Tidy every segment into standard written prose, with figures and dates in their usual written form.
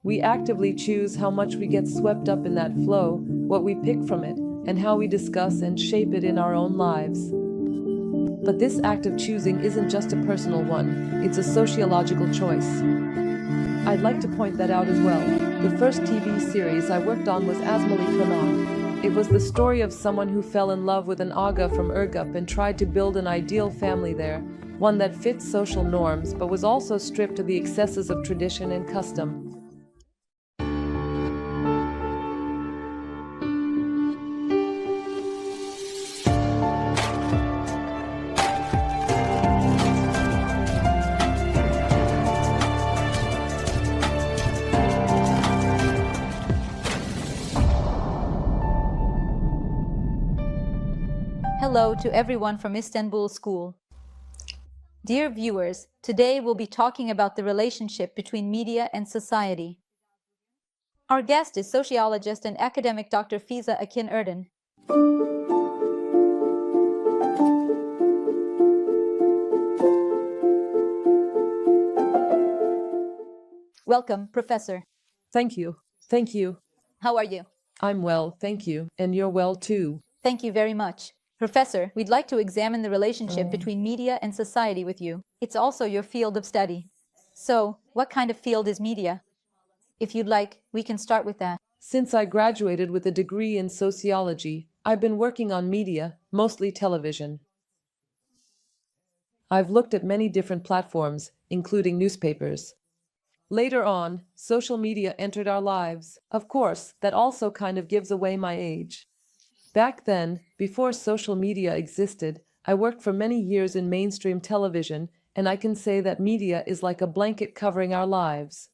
We actively choose how much we get swept up in that flow, what we pick from it, and how we discuss and shape it in our own lives. But this act of choosing isn't just a personal one, it's a sociological choice. I'd like to point that out as well. The first TV series I worked on was Asmali Konaq. It was the story of someone who fell in love with an aga from Urgup and tried to build an ideal family there, one that fits social norms but was also stripped of the excesses of tradition and custom. Hello to everyone from Istanbul School. Dear viewers, today we'll be talking about the relationship between media and society. Our guest is sociologist and academic Dr. Feyza Akınerdem. Welcome, Professor. Thank you. Thank you. How are you? I'm well, thank you. And you're well too. Thank you very much. Professor, we'd like to examine the relationship between media and society with you. It's also your field of study. So, what kind of field is media? If you'd like, we can start with that. Since I graduated with a degree in sociology, I've been working on media, mostly television. I've looked at many different platforms, including newspapers. Later on, social media entered our lives. Of course, that also kind of gives away my age. Back then, before social media existed, I worked for many years in mainstream television, and I can say that media is like a blanket covering our lives.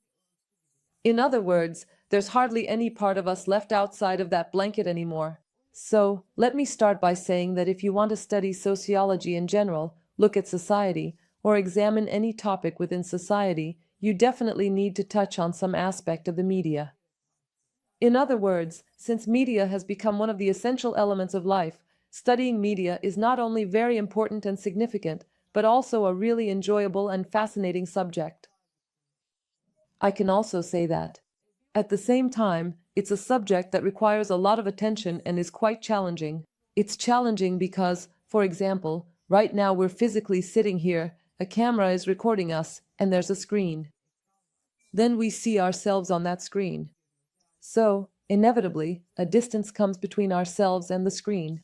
In other words, there's hardly any part of us left outside of that blanket anymore. So, let me start by saying that if you want to study sociology in general, look at society, or examine any topic within society, you definitely need to touch on some aspect of the media. In other words, since media has become one of the essential elements of life, studying media is not only very important and significant, but also a really enjoyable and fascinating subject. I can also say that, at the same time, it's a subject that requires a lot of attention and is quite challenging. It's challenging because, for example, right now we're physically sitting here, a camera is recording us, and there's a screen. Then we see ourselves on that screen. So, inevitably, a distance comes between ourselves and the screen.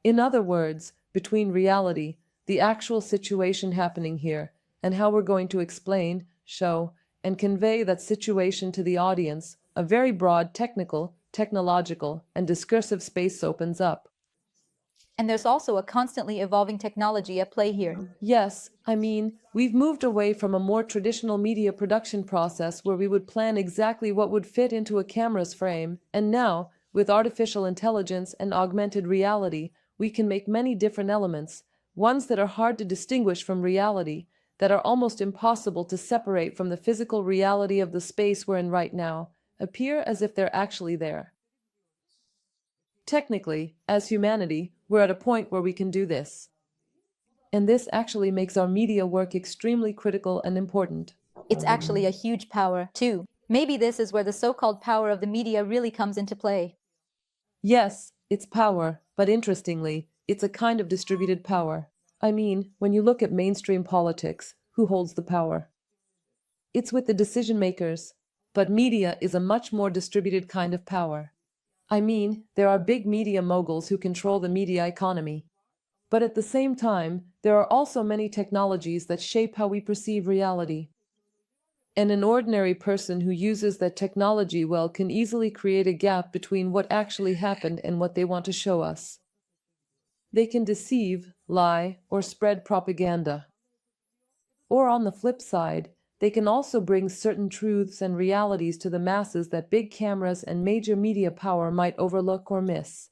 In other words, between reality, the actual situation happening here, and how we're going to explain, show, and convey that situation to the audience, a very broad technical, technological, and discursive space opens up. And there's also a constantly evolving technology at play here. Yes, we've moved away from a more traditional media production process where we would plan exactly what would fit into a camera's frame, and now, with artificial intelligence and augmented reality, we can make many different elements, ones that are hard to distinguish from reality, that are almost impossible to separate from the physical reality of the space we're in right now, appear as if they're actually there. Technically, as humanity, we're at a point where we can do this. And this actually makes our media work extremely critical and important. It's actually a huge power, too. Maybe this is where the so-called power of the media really comes into play. Yes, it's power, but interestingly, it's a kind of distributed power. When you look at mainstream politics, who holds the power? It's with the decision makers, but media is a much more distributed kind of power. There are big media moguls who control the media economy. But at the same time, there are also many technologies that shape how we perceive reality. And an ordinary person who uses that technology well can easily create a gap between what actually happened and what they want to show us. They can deceive, lie, or spread propaganda. Or on the flip side, they can also bring certain truths and realities to the masses that big cameras and major media power might overlook or miss.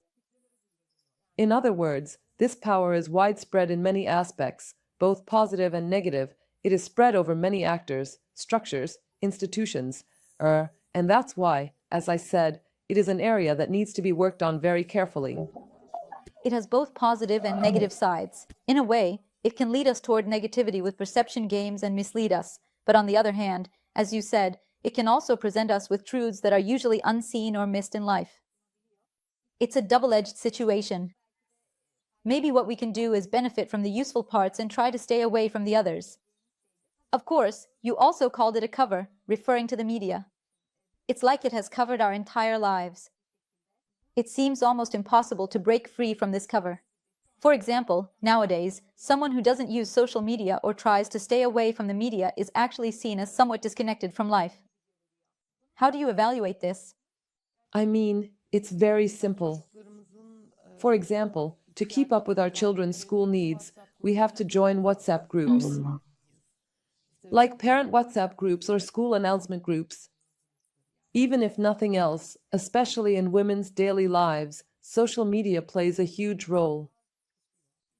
In other words, this power is widespread in many aspects, both positive and negative. It is spread over many actors, structures, institutions, and that's why, as I said, it is an area that needs to be worked on very carefully. It has both positive and negative sides. In a way, it can lead us toward negativity with perception games and mislead us. But on the other hand, as you said, it can also present us with truths that are usually unseen or missed in life. It's a double-edged situation. Maybe what we can do is benefit from the useful parts and try to stay away from the others. Of course, you also called it a cover, referring to the media. It's like it has covered our entire lives. It seems almost impossible to break free from this cover. For example, nowadays, someone who doesn't use social media or tries to stay away from the media is actually seen as somewhat disconnected from life. How do you evaluate this? I mean, it's very simple. For example, to keep up with our children's school needs, we have to join WhatsApp groups, like parent WhatsApp groups or school announcement groups. Even if nothing else, especially in women's daily lives, social media plays a huge role.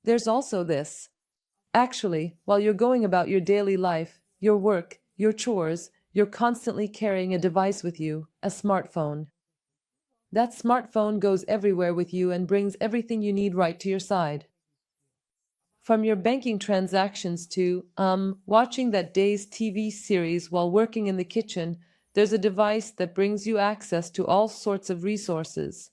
There's also this. Actually, while you're going about your daily life, your work, your chores, you're constantly carrying a device with you, a smartphone. That smartphone goes everywhere with you and brings everything you need right to your side. From your banking transactions to, watching that day's TV series while working in the kitchen, there's a device that brings you access to all sorts of resources.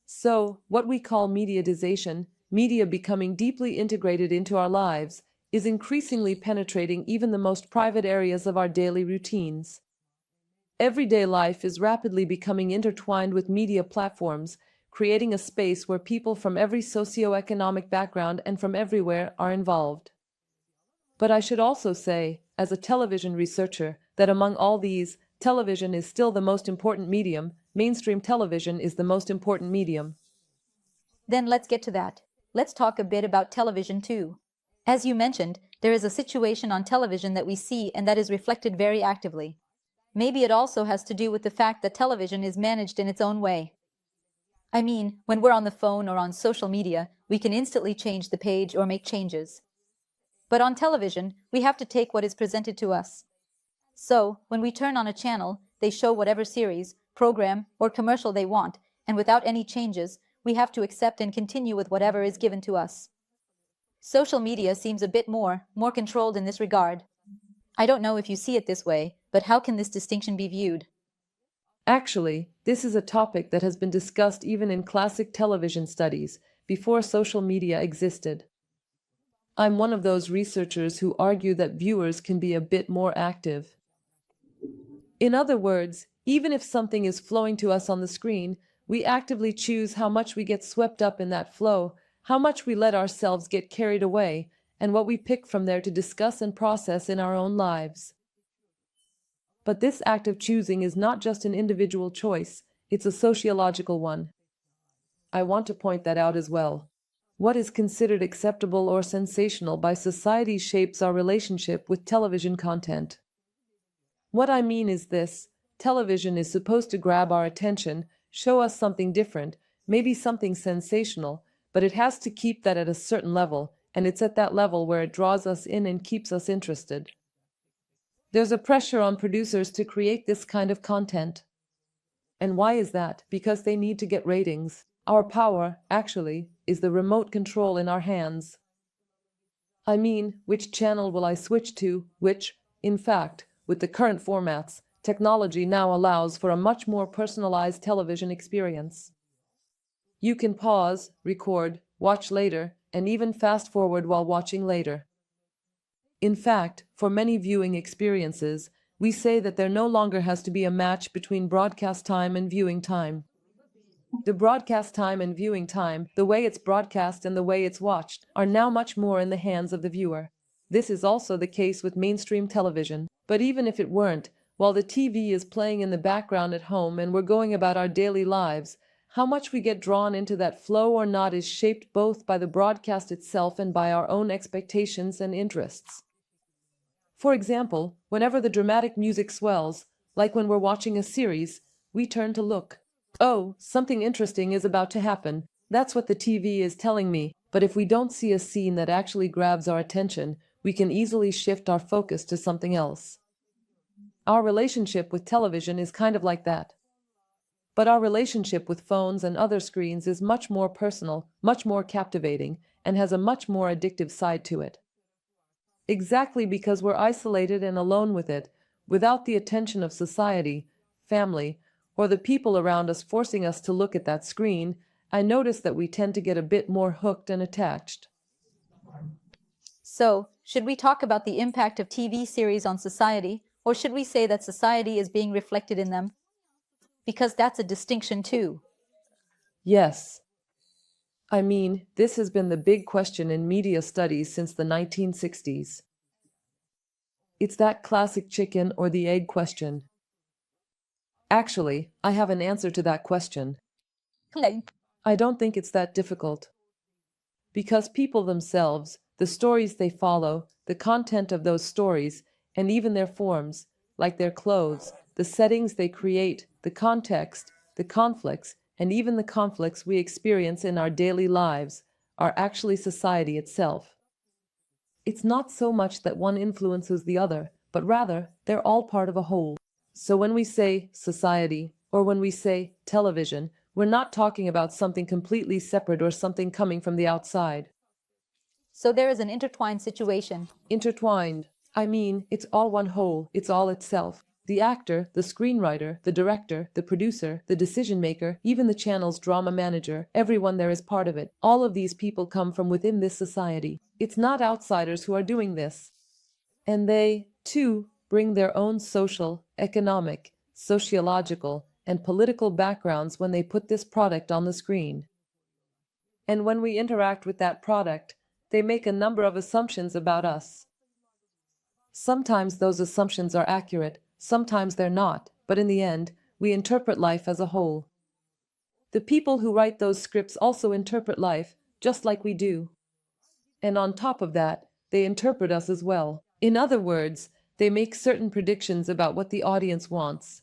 So, what we call mediatization, media becoming deeply integrated into our lives, is increasingly penetrating even the most private areas of our daily routines. Everyday life is rapidly becoming intertwined with media platforms, creating a space where people from every socioeconomic background and from everywhere are involved. But I should also say, as a television researcher, that among all these, television is still the most important medium. Mainstream television is the most important medium. Then let's get to that. Let's talk a bit about television too. As you mentioned, there is a situation on television that we see and that is reflected very actively. Maybe it also has to do with the fact that television is managed in its own way. I mean, when we're on the phone or on social media, we can instantly change the page or make changes. But on television, we have to take what is presented to us. So, when we turn on a channel, they show whatever series, program, or commercial they want, and without any changes, we have to accept and continue with whatever is given to us. Social media seems a bit more controlled in this regard. I don't know if you see it this way, but how can this distinction be viewed? Actually, this is a topic that has been discussed even in classic television studies, before social media existed. I'm one of those researchers who argue that viewers can be a bit more active. In other words, even if something is flowing to us on the screen, we actively choose how much we get swept up in that flow, how much we let ourselves get carried away, and what we pick from there to discuss and process in our own lives. But this act of choosing is not just an individual choice, it's a sociological one. I want to point that out as well. What is considered acceptable or sensational by society shapes our relationship with television content. What I mean is this: television is supposed to grab our attention, show us something different, maybe something sensational, but it has to keep that at a certain level, and it's at that level where it draws us in and keeps us interested. There's a pressure on producers to create this kind of content. And why is that? Because they need to get ratings. Our power, actually, is the remote control in our hands. I mean, which channel will I switch to? Which, in fact, with the current formats, technology now allows for a much more personalized television experience. You can pause, record, watch later, and even fast forward while watching later. In fact, for many viewing experiences, we say that there no longer has to be a match between broadcast time and viewing time. The broadcast time and viewing time, the way it's broadcast and the way it's watched, are now much more in the hands of the viewer. This is also the case with mainstream television. But even if it weren't, while the TV is playing in the background at home and we're going about our daily lives, how much we get drawn into that flow or not is shaped both by the broadcast itself and by our own expectations and interests. For example, whenever the dramatic music swells, like when we're watching a series, we turn to look. Oh, something interesting is about to happen. That's what the TV is telling me. But if we don't see a scene that actually grabs our attention, we can easily shift our focus to something else. Our relationship with television is kind of like that. But our relationship with phones and other screens is much more personal, much more captivating, and has a much more addictive side to it. Exactly because we're isolated and alone with it, Without the attention of society, family, or the people around us forcing us to look at that screen, I notice that we tend to get a bit more hooked and attached. So, should we talk about the impact of TV series on society, or should we say that society is being reflected in them? Because that's a distinction too. Yes. I mean, this has been the big question in media studies since the 1960s. It's that classic chicken or the egg question. Actually, I have an answer to that question. I don't think it's that difficult. Because people themselves, the stories they follow, the content of those stories, and even their forms, like their clothes, the settings they create, the context, the conflicts, and even the conflicts we experience in our daily lives, are actually society itself. It's not so much that one influences the other, but rather they're all part of a whole. So when we say society, or when we say television, we're not talking about something completely separate or something coming from the outside. So there is an intertwined situation. Intertwined. I mean, it's all one whole, it's all itself. The actor, the screenwriter, the director, the producer, the decision maker, even the channel's drama manager, everyone there is part of it. All of these people come from within this society. It's not outsiders who are doing this. And they, too, bring their own social, economic, sociological, and political backgrounds when they put this product on the screen. And when we interact with that product, they make a number of assumptions about us. Sometimes those assumptions are accurate, sometimes they're not, but in the end, we interpret life as a whole. The people who write those scripts also interpret life, just like we do. And on top of that, they interpret us as well. In other words, they make certain predictions about what the audience wants.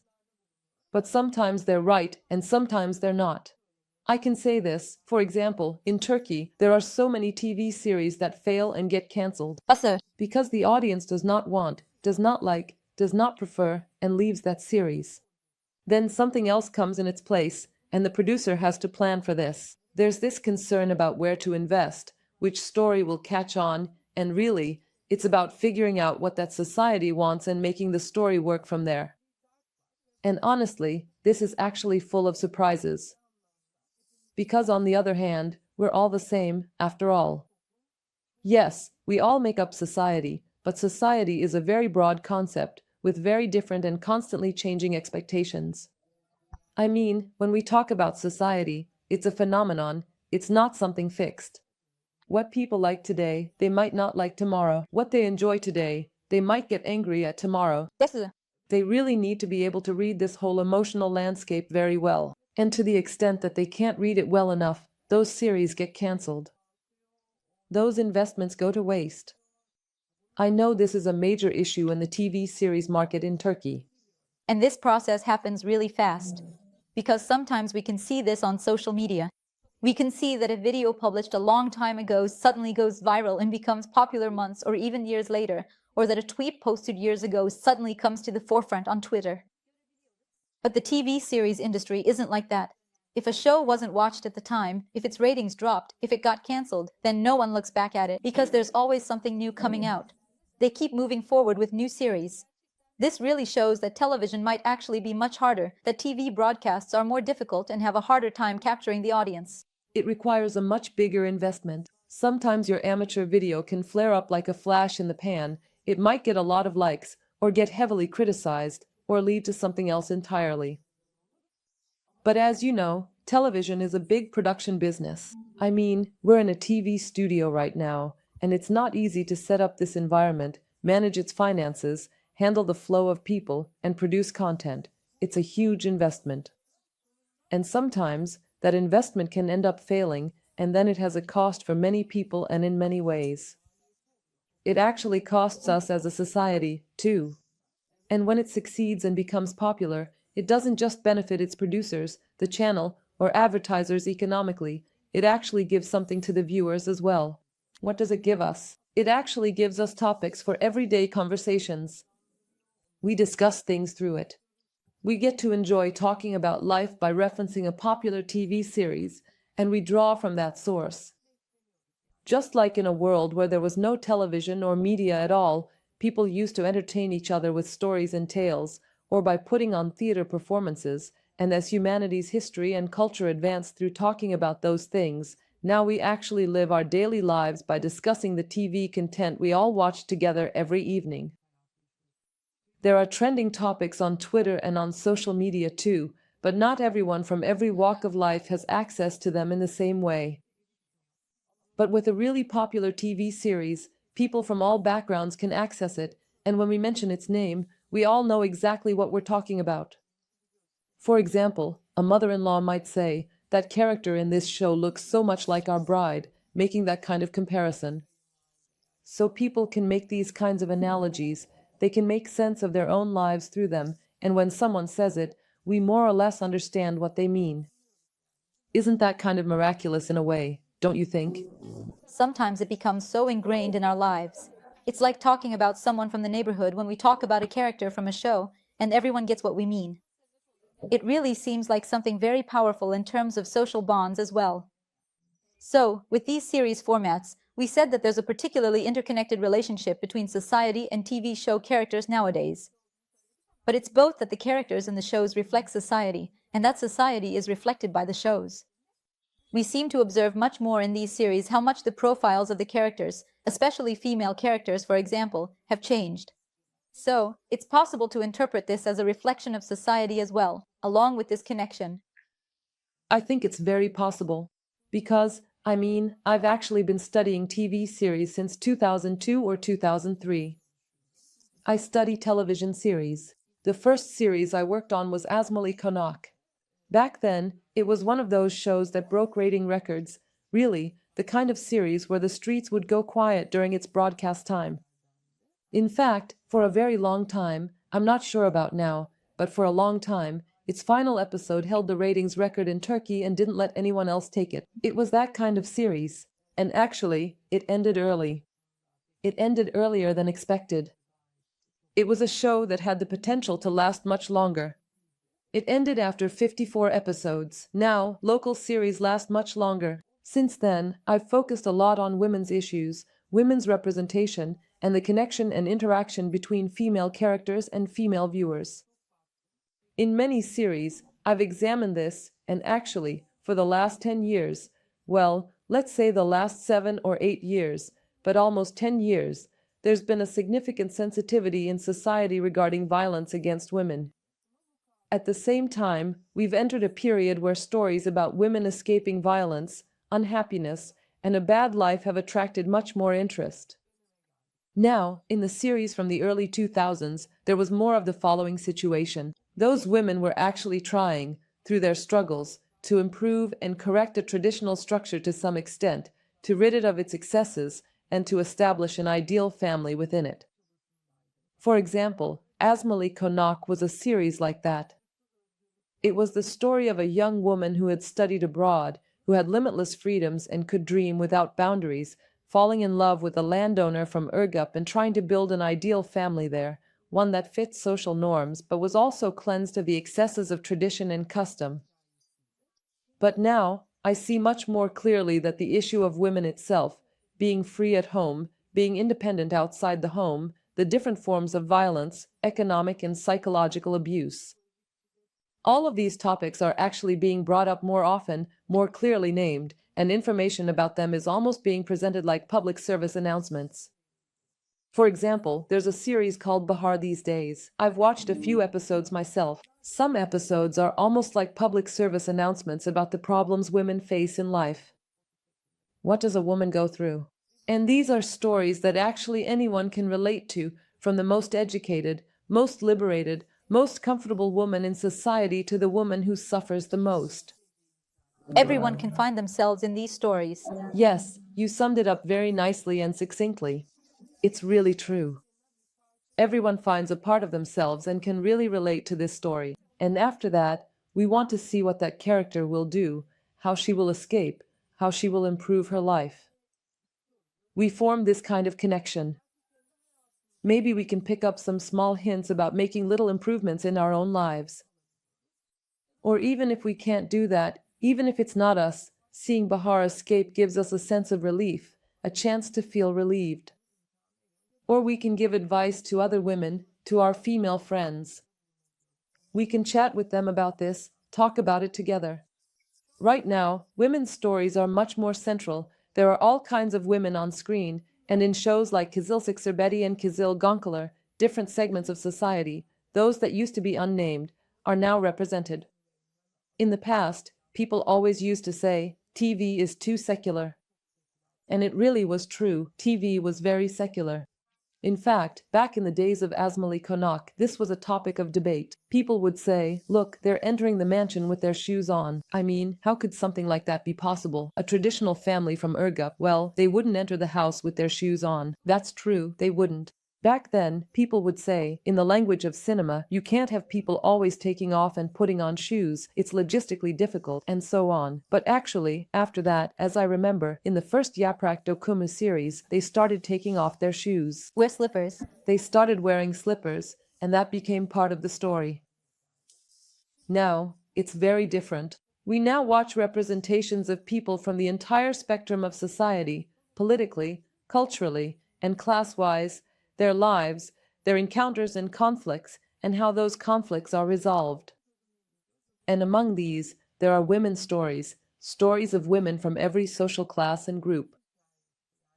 But sometimes they're right and sometimes they're not. I can say this, for example, in Turkey, there are so many TV series that fail and get cancelled. Because the audience does not want, does not like, does not prefer, and leaves that series. Then something else comes in its place, and the producer has to plan for this. There's this concern about where to invest, which story will catch on, and really, it's about figuring out what that society wants and making the story work from there. And honestly, this is actually full of surprises. Because on the other hand, we're all the same, after all. Yes, we all make up society, but society is a very broad concept, with very different and constantly changing expectations. I mean, when we talk about society, it's a phenomenon, it's not something fixed. What people like today, they might not like tomorrow. What they enjoy today, they might get angry at tomorrow. They really need to be able to read this whole emotional landscape very well. And to the extent that they can't read it well enough, those series get cancelled. Those investments go to waste. I know this is a major issue in the TV series market in Turkey. And this process happens really fast. Because sometimes we can see this on social media. We can see that a video published a long time ago suddenly goes viral and becomes popular months or even years later, or that a tweet posted years ago suddenly comes to the forefront on Twitter. But the TV series industry isn't like that. If a show wasn't watched at the time, if its ratings dropped, if it got cancelled, then no one looks back at it because there's always something new coming out. They keep moving forward with new series. This really shows that television might actually be much harder, that TV broadcasts are more difficult and have a harder time capturing the audience. It requires a much bigger investment. Sometimes your amateur video can flare up like a flash in the pan. It might get a lot of likes, or get heavily criticized, or lead to something else entirely. But as you know, television is a big production business. I mean, we're in a TV studio right now, and it's not easy to set up this environment, manage its finances, handle the flow of people, and produce content. It's a huge investment. And sometimes that investment can end up failing, and then it has a cost for many people and in many ways. It actually costs us as a society, too. And when it succeeds and becomes popular, it doesn't just benefit its producers, the channel, or advertisers economically. It actually gives something to the viewers as well. What does it give us? It actually gives us topics for everyday conversations. We discuss things through it. We get to enjoy talking about life by referencing a popular TV series, and we draw from that source. Just like in a world where there was no television or media at all, people used to entertain each other with stories and tales, or by putting on theater performances, and as humanity's history and culture advanced through talking about those things, now we actually live our daily lives by discussing the TV content we all watch together every evening. There are trending topics on Twitter and on social media too, but not everyone from every walk of life has access to them in the same way. But with a really popular TV series, people from all backgrounds can access it, and when we mention its name, we all know exactly what we're talking about. For example, a mother-in-law might say, "That character in this show looks so much like our bride," making that kind of comparison. So people can make these kinds of analogies, they can make sense of their own lives through them, and when someone says it, we more or less understand what they mean. Isn't that kind of miraculous in a way, don't you think? Sometimes it becomes so ingrained in our lives. It's like talking about someone from the neighborhood when we talk about a character from a show, and everyone gets what we mean. It really seems like something very powerful in terms of social bonds as well. So, with these series formats, we said that there's a particularly interconnected relationship between society and TV show characters nowadays. But it's both that the characters in the shows reflect society, and that society is reflected by the shows. We seem to observe much more in these series how much the profiles of the characters, especially female characters, for example, have changed. So, it's possible to interpret this as a reflection of society as well, along with this connection. I think it's very possible. Because, I've actually been studying TV series since 2002 or 2003. I study television series. The first series I worked on was Asmali Konak. Back then, it was one of those shows that broke rating records, really, the kind of series where the streets would go quiet during its broadcast time. In fact, for a very long time, I'm not sure about now, but for a long time, its final episode held the ratings record in Turkey and didn't let anyone else take it. It was that kind of series, and actually, it ended early. It ended earlier than expected. It was a show that had the potential to last much longer. It ended after 54 episodes. Now, local series last much longer. Since then, I've focused a lot on women's issues, women's representation, and the connection and interaction between female characters and female viewers. In many series, I've examined this, and actually, for the last 10 years, well, let's say the last 7 or 8 years, but almost 10 years, there's been a significant sensitivity in society regarding violence against women. At the same time, we've entered a period where stories about women escaping violence, unhappiness, and a bad life have attracted much more interest. Now, in the series from the early 2000s, there was more of the following situation. Those women were actually trying, through their struggles, to improve and correct a traditional structure to some extent, to rid it of its excesses, and to establish an ideal family within it. For example, Asmali Konak was a series like that. It was the story of a young woman who had studied abroad, who had limitless freedoms and could dream without boundaries, falling in love with a landowner from Urgup and trying to build an ideal family there, one that fit social norms but was also cleansed of the excesses of tradition and custom. But now, I see much more clearly that the issue of women itself, being free at home, being independent outside the home, the different forms of violence, economic and psychological abuse. All of these topics are actually being brought up more often, more clearly named, and information about them is almost being presented like public service announcements. For example, there's a series called Bahar these days. I've watched a few episodes myself. Some episodes are almost like public service announcements about the problems women face in life. What does a woman go through? And these are stories that actually anyone can relate to, from the most educated, most liberated, most comfortable woman in society to the woman who suffers the most. Everyone can find themselves in these stories. Yes, you summed it up very nicely and succinctly. It's really true. Everyone finds a part of themselves and can really relate to this story. And after that, we want to see what that character will do, how she will escape, how she will improve her life. We form this kind of connection. Maybe we can pick up some small hints about making little improvements in our own lives. Or even if we can't do that, even if it's not us, seeing Bahar escape gives us a sense of relief, a chance to feel relieved. Or we can give advice to other women, to our female friends. We can chat with them about this, talk about it together. Right now, women's stories are much more central. There are all kinds of women on screen, and in shows like Kızıl Siksirbetti and Kızıl Goncalar, different segments of society, those that used to be unnamed, are now represented. In the past, people always used to say, TV is too secular. And it really was true, TV was very secular. In fact, back in the days of Asmalı Konak, this was a topic of debate. People would say, look, they're entering the mansion with their shoes on. I mean, how could something like that be possible? A traditional family from Urgup, well, they wouldn't enter the house with their shoes on. That's true, they wouldn't. Back then, people would say, in the language of cinema, you can't have people always taking off and putting on shoes, it's logistically difficult, and so on. But actually, after that, as I remember, in the first Yaprak Dokumu series, they started taking off their shoes. Wear slippers. They started wearing slippers, and that became part of the story. Now, it's very different. We now watch representations of people from the entire spectrum of society, politically, culturally, and class-wise, their lives, their encounters and conflicts, and how those conflicts are resolved. And among these, there are women's stories, stories of women from every social class and group.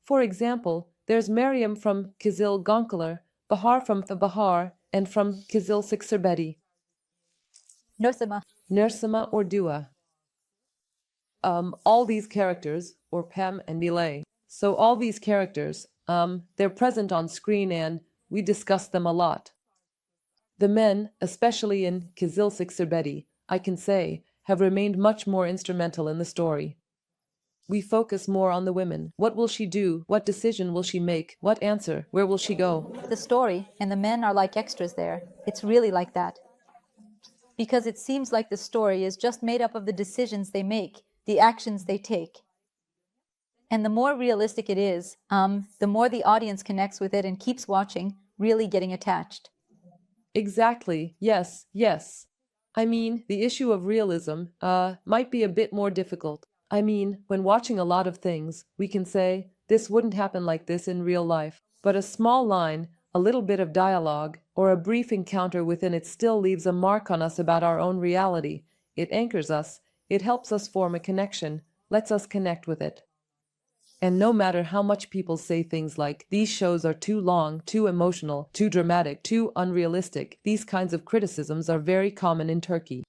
For example, there's Meryem from Kızıl Goncalar, Bahar from the Bahar, and from Kızıl Siksirbetti. Nursema or Dua. All these characters, or Pam and Milay. So all these characters, they're present on screen and we discuss them a lot. The men, especially in Kızıl Siksirbetti, I can say, have remained much more instrumental in the story. We focus more on the women. What will she do? What decision will she make? What answer? Where will she go? The story and the men are like extras there. It's really like that. Because it seems like the story is just made up of the decisions they make, the actions they take. And the more realistic it is, the more the audience connects with it and keeps watching, really getting attached. Exactly. Yes, yes. I mean, the issue of realism, might be a bit more difficult. I mean, when watching a lot of things, we can say, this wouldn't happen like this in real life. But a small line, a little bit of dialogue, or a brief encounter within it still leaves a mark on us about our own reality. It anchors us, it helps us form a connection, lets us connect with it. And no matter how much people say things like, these shows are too long, too emotional, too dramatic, too unrealistic, these kinds of criticisms are very common in Turkey.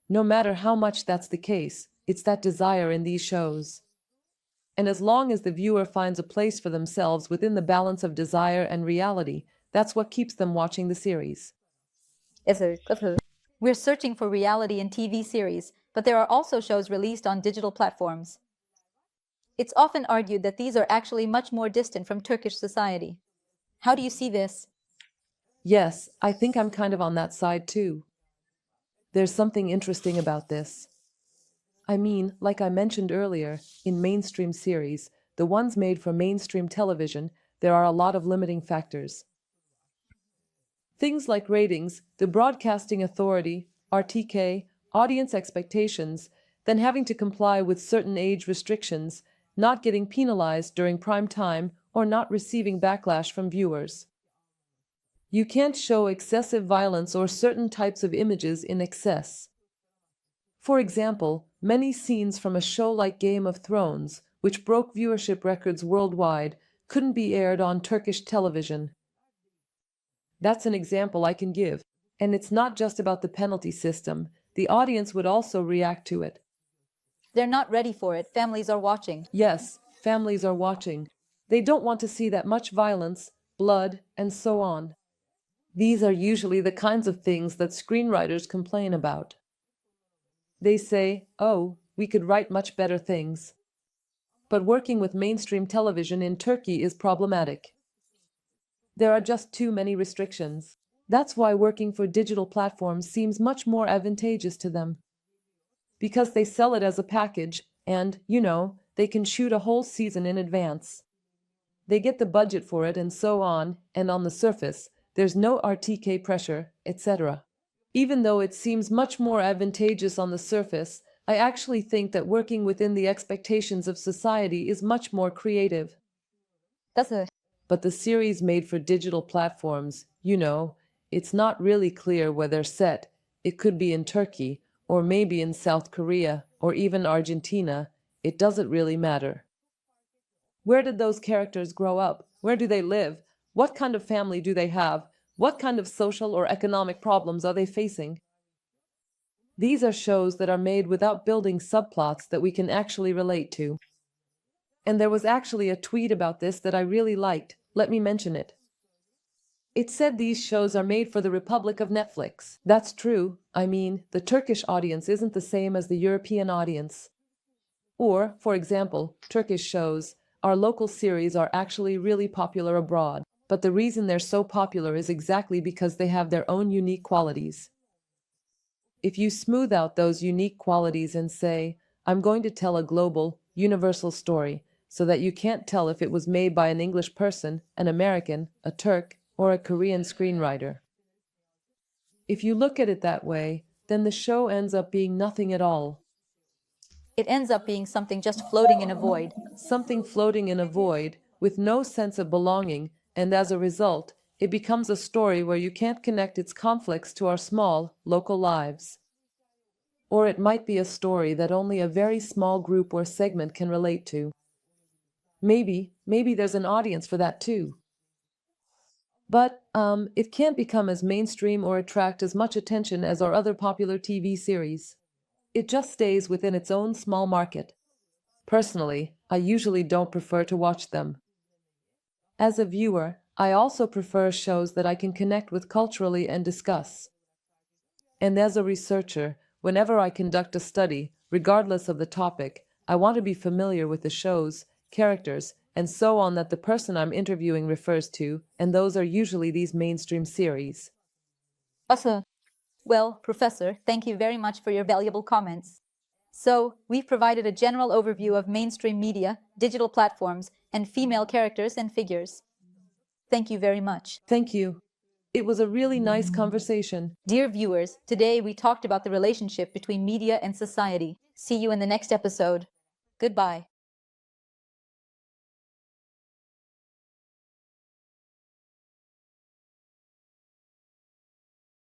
No matter how much that's the case, it's that desire in these shows. And as long as the viewer finds a place for themselves within the balance of desire and reality, that's what keeps them watching the series. We're searching for reality in TV series, but there are also shows released on digital platforms. It's often argued that these are actually much more distant from Turkish society. How do you see this? Yes, I think I'm kind of on that side too. There's something interesting about this. I mean, like I mentioned earlier, in mainstream series, the ones made for mainstream television, there are a lot of limiting factors. Things like ratings, the broadcasting authority, RTK, audience expectations, then having to comply with certain age restrictions, not getting penalized during prime time, or not receiving backlash from viewers. You can't show excessive violence or certain types of images in excess. For example, many scenes from a show like Game of Thrones, which broke viewership records worldwide, couldn't be aired on Turkish television. That's an example I can give. And it's not just about the penalty system. The audience would also react to it. They're not ready for it. Families are watching. Yes, families are watching. They don't want to see that much violence, blood, and so on. These are usually the kinds of things that screenwriters complain about. They say, oh, we could write much better things. But working with mainstream television in Turkey is problematic. There are just too many restrictions. That's why working for digital platforms seems much more advantageous to them. Because they sell it as a package, and, they can shoot a whole season in advance. They get the budget for it and so on, and on the surface, there's no RTK pressure, etc. Even though it seems much more advantageous on the surface, I actually think that working within the expectations of society is much more creative. but the series made for digital platforms, it's not really clear where they're set. It could be in Turkey, or maybe in South Korea, or even Argentina. It doesn't really matter. Where did those characters grow up? Where do they live? What kind of family do they have? What kind of social or economic problems are they facing? These are shows that are made without building subplots that we can actually relate to. And there was actually a tweet about this that I really liked. Let me mention it. It said these shows are made for the Republic of Netflix. That's true. I mean, the Turkish audience isn't the same as the European audience. Or, for example, Turkish shows, our local series are actually really popular abroad. But the reason they're so popular is exactly because they have their own unique qualities. If you smooth out those unique qualities and say, I'm going to tell a global, universal story, so that you can't tell if it was made by an English person, an American, a Turk, or a Korean screenwriter. If you look at it that way, then the show ends up being nothing at all. It ends up being something just floating in a void. Something floating in a void, with no sense of belonging, and as a result, it becomes a story where you can't connect its conflicts to our small, local lives. Or it might be a story that only a very small group or segment can relate to. Maybe there's an audience for that too. But it can't become as mainstream or attract as much attention as our other popular TV series. It just stays within its own small market. Personally, I usually don't prefer to watch them. As a viewer, I also prefer shows that I can connect with culturally and discuss. And as a researcher, whenever I conduct a study, regardless of the topic, I want to be familiar with the shows, characters, and so on that the person I'm interviewing refers to, and those are usually these mainstream series. Awesome. Well, Professor, thank you very much for your valuable comments. So, we've provided a general overview of mainstream media, digital platforms, and female characters and figures. Thank you very much. Thank you. It was a really nice conversation. Dear viewers, today we talked about the relationship between media and society. See you in the next episode. Goodbye.